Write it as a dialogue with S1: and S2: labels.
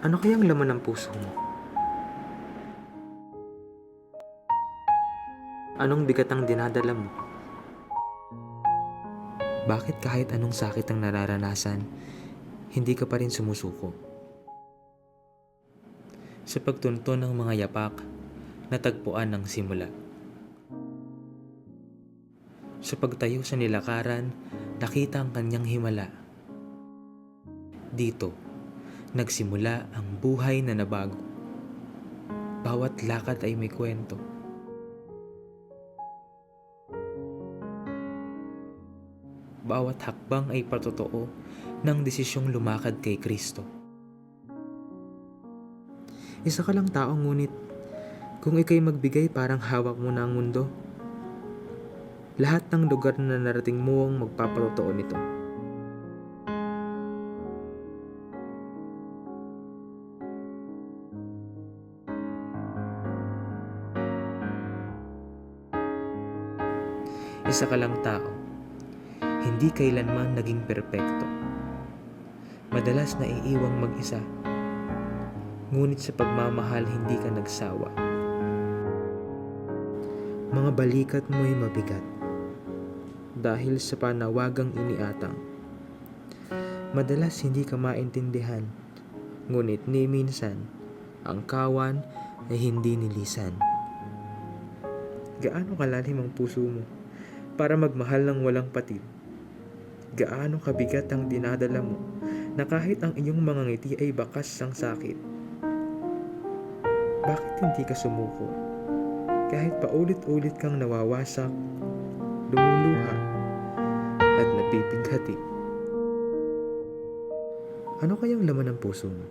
S1: Ano kayang laman ng puso mo? Anong bigat ang dinadala mo? Bakit kahit anong sakit ang nararanasan, hindi ka pa rin sumusuko? Sa pagtunto ng mga yapak, natagpuan ng simula. Sa pagtayo sa nilakaran, nakita ang kanyang himala. Dito, nagsimula ang buhay na nabago. Bawat lakad ay may kwento. Bawat hakbang ay patotoo ng desisyong lumakad kay Kristo. Isa ka lang tao, ngunit kung ika'y magbigay, parang hawak mo na ang mundo. Lahat ng lugar na narating mo ang magpapatotoo nito. Isa ka lang tao, hindi kailanman naging perpekto. Madalas naiiwang mag-isa, ngunit sa pagmamahal hindi ka nagsawa. Mga balikat mo'y mabigat dahil sa panawagang iniatang. Madalas hindi ka maintindihan, ngunit ni minsan ang kawan ay hindi nilisan. Gaano kalalim ang puso mo para magmahal ng walang patid? Gaano kabigat ang dinadala mo na kahit ang iyong mga ngiti ay bakas ng sakit? Bakit hindi ka sumuko? Kahit paulit-ulit kang nawawasak, lumuluha, at napipighati. Ano kayang laman ng puso mo?